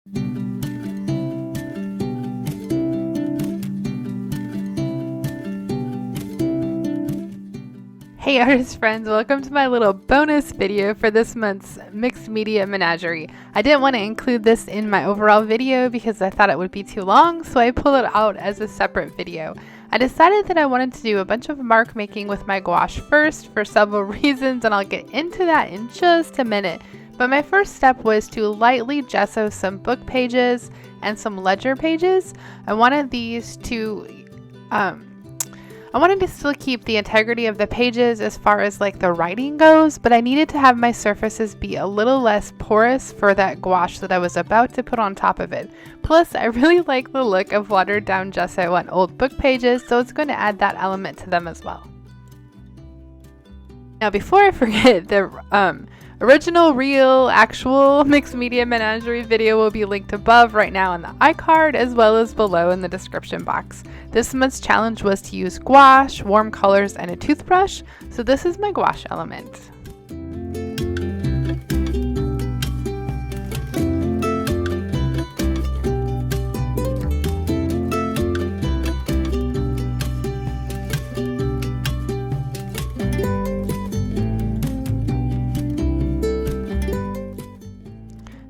Hey artist friends, welcome to my little bonus video for this month's mixed media menagerie. I didn't want to include this in my overall video because I thought it would be too long, so I pulled it out as a separate video. I decided that I wanted to do a bunch of mark making with my gouache first for several reasons, and I'll get into that in just a minute. But my first step was to lightly gesso some book pages and some ledger pages. I wanted to still keep the integrity of the pages as far as like the writing goes, but I needed to have my surfaces be a little less porous for that gouache that I was about to put on top of it. Plus, I really like the look of watered down gesso on old book pages, so it's going to add that element to them as well. Now, before I forget, the original, real, actual mixed media menagerie video will be linked above right now in the iCard as well as below in the description box. This month's challenge was to use gouache, warm colors, and a toothbrush, so this is my gouache element.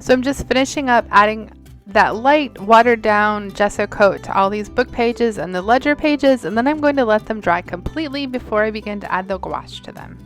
So I'm just finishing up adding that light watered down gesso coat to all these book pages and the ledger pages, and then I'm going to let them dry completely before I begin to add the gouache to them.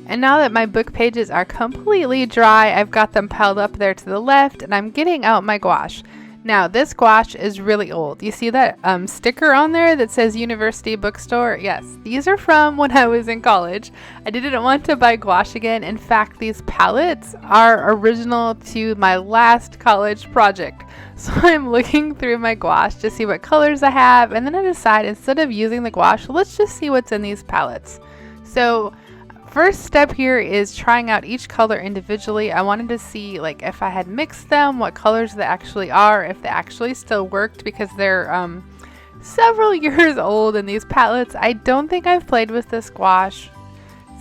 And now that my book pages are completely dry, I've got them piled up there to the left, and I'm getting out my gouache. Now, this gouache is really old. You see that sticker on there that says University Bookstore? Yes, these are from when I was in college. I didn't want to buy gouache again. In fact, these palettes are original to my last college project. So I'm looking through my gouache to see what colors I have, and then I decide instead of using the gouache, let's just see what's in these palettes. So first step here is trying out each color individually. I wanted to see like if I had mixed them, what colors they actually are, if they actually still worked, because they're several years old in these palettes. I don't think I've played with this gouache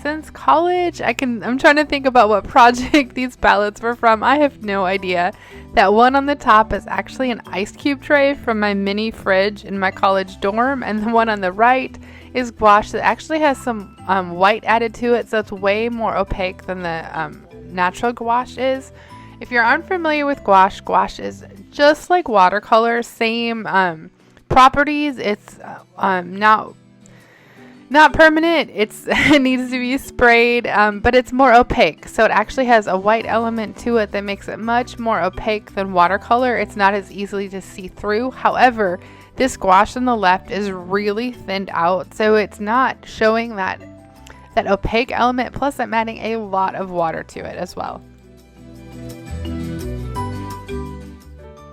since college. I'm trying to think about what project these palettes were from. I have no idea. That one on the top is actually an ice cube tray from my mini fridge in my college dorm, and the one on the right is gouache that actually has some white added to it, so it's way more opaque than the natural gouache is. If you're unfamiliar with gouache, gouache is just like watercolor, same properties. It's not permanent. It needs to be sprayed, but it's more opaque. So it actually has a white element to it that makes it much more opaque than watercolor. It's not as easily to see through. However, this gouache on the left is really thinned out, so it's not showing that opaque element. Plus, I'm adding a lot of water to it as well.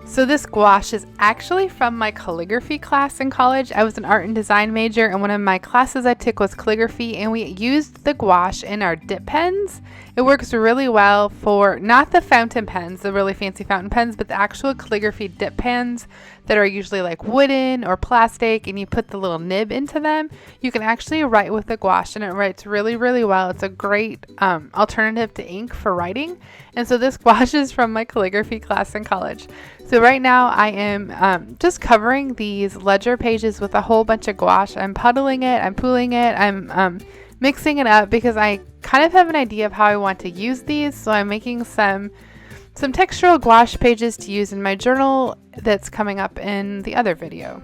So this gouache is actually from my calligraphy class in college. I was an art and design major, and one of my classes I took was calligraphy, and we used the gouache in our dip pens. It works really well for not the fountain pens, the really fancy fountain pens, but the actual calligraphy dip pens that are usually like wooden or plastic, and you put the little nib into them. You can actually write with the gouache, and it writes really, really well. It's a great alternative to ink for writing. And so this gouache is from my calligraphy class in college. So right now I am just covering these ledger pages with a whole bunch of gouache. I'm puddling it, I'm pooling it, I'm mixing it up because I kind of have an idea of how I want to use these. So I'm making some textural gouache pages to use in my journal that's coming up in the other video.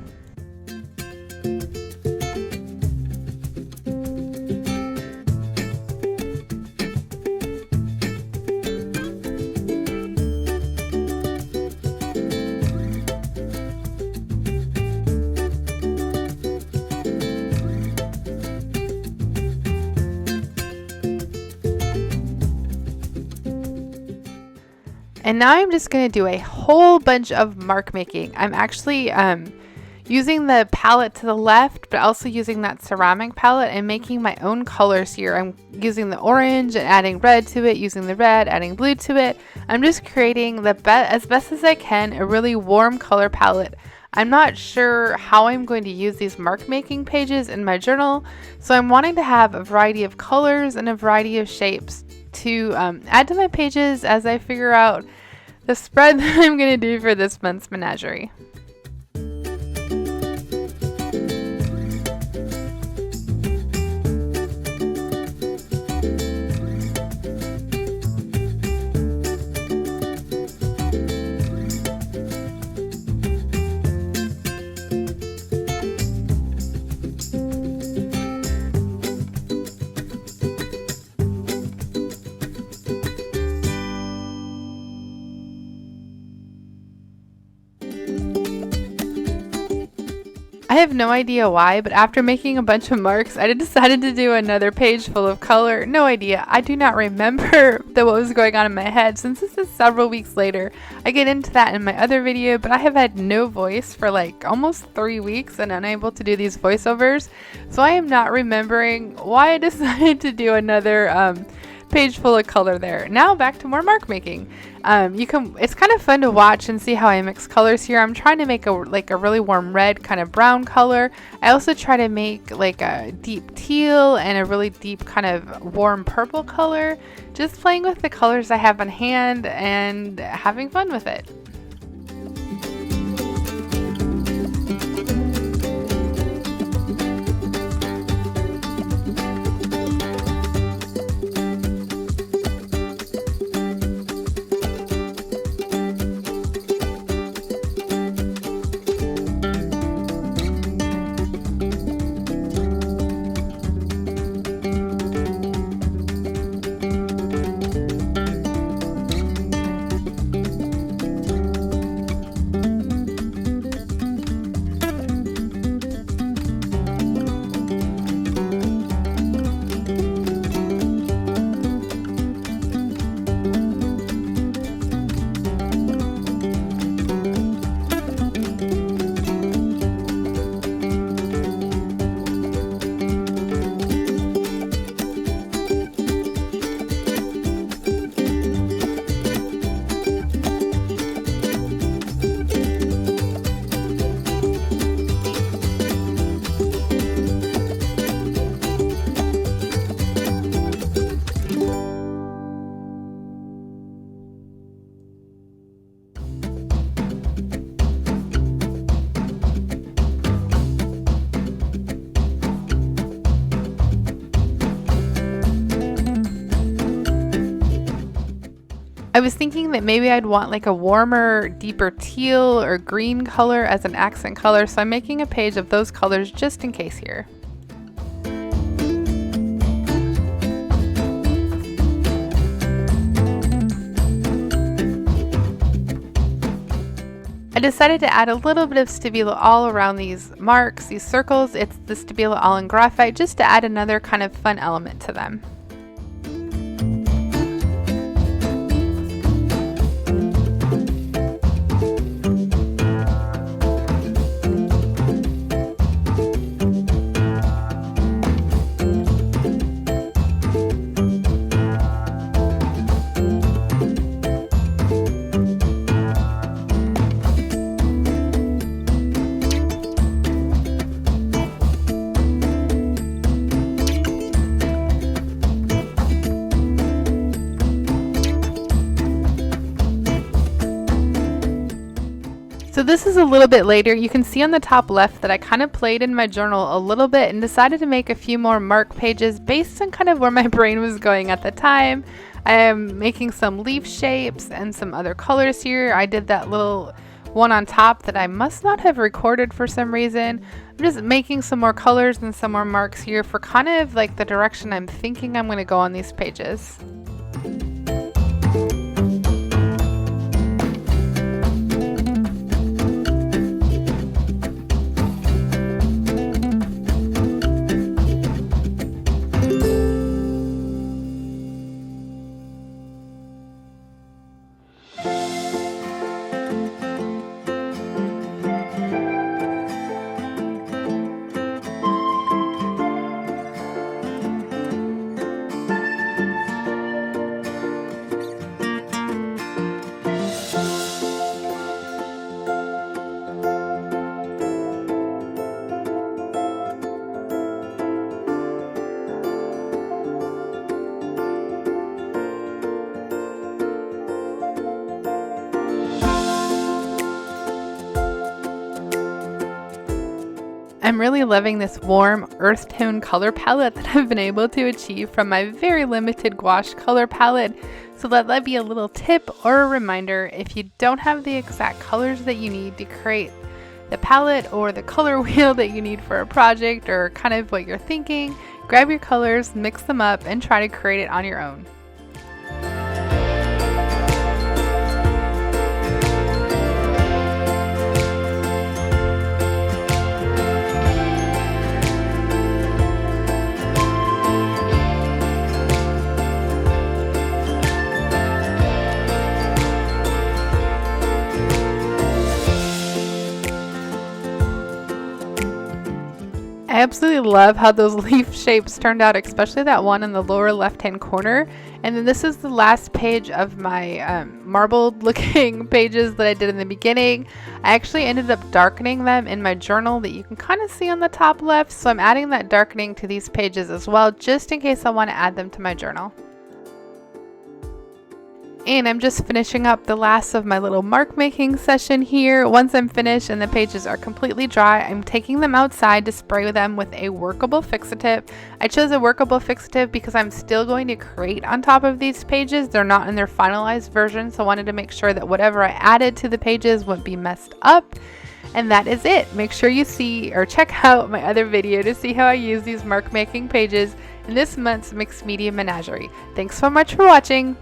And now I'm just going to do a whole bunch of mark making. I'm actually using the palette to the left, but also using that ceramic palette and making my own colors here. I'm using the orange and adding red to it, using the red, adding blue to it. I'm just creating as best as I can, a really warm color palette. I'm not sure how I'm going to use these mark making pages in my journal, so I'm wanting to have a variety of colors and a variety of shapes to add to my pages as I figure out the spread that I'm going to do for this month's menagerie. I have no idea why, but after making a bunch of marks, I decided to do another page full of color. No idea. I do not remember what was going on in my head since this is several weeks later. I get into that in my other video, but I have had no voice for like almost 3 weeks and unable to do these voiceovers. So I am not remembering why I decided to do another page full of color there. Now back to more mark making. It's kind of fun to watch and see how I mix colors here. I'm trying to make a really warm red, kind of brown color. I also try to make like a deep teal and a really deep kind of warm purple color. Just playing with the colors I have on hand and having fun with it. I was thinking that maybe I'd want like a warmer, deeper teal or green color as an accent color, so I'm making a page of those colors just in case here. I decided to add a little bit of stabilo all around these marks, these circles. It's the stabilo all in graphite, just to add another kind of fun element to them. So this is a little bit later. You can see on the top left that I kind of played in my journal a little bit and decided to make a few more mark pages based on kind of where my brain was going at the time. I am making some leaf shapes and some other colors here. I did that little one on top that I must not have recorded for some reason. I'm just making some more colors and some more marks here for kind of like the direction I'm thinking I'm going to go on these pages. I'm really loving this warm earth tone color palette that I've been able to achieve from my very limited gouache color palette. So let that be a little tip or a reminder: if you don't have the exact colors that you need to create the palette or the color wheel that you need for a project, or kind of what you're thinking, grab your colors, mix them up, and try to create it on your own. I absolutely love how those leaf shapes turned out, especially that one in the lower left hand corner. And then this is the last page of my marbled looking pages that I did in the beginning. I actually ended up darkening them in my journal that you can kind of see on the top left. So I'm adding that darkening to these pages as well, just in case I want to add them to my journal. And I'm just finishing up the last of my little mark making session here. Once I'm finished and the pages are completely dry, I'm taking them outside to spray them with a workable fixative. I chose a workable fixative because I'm still going to create on top of these pages. They're not in their finalized version, so I wanted to make sure that whatever I added to the pages wouldn't be messed up. And that is it. Make sure you see or check out my other video to see how I use these mark making pages in this month's Mixed Media Menagerie. Thanks so much for watching.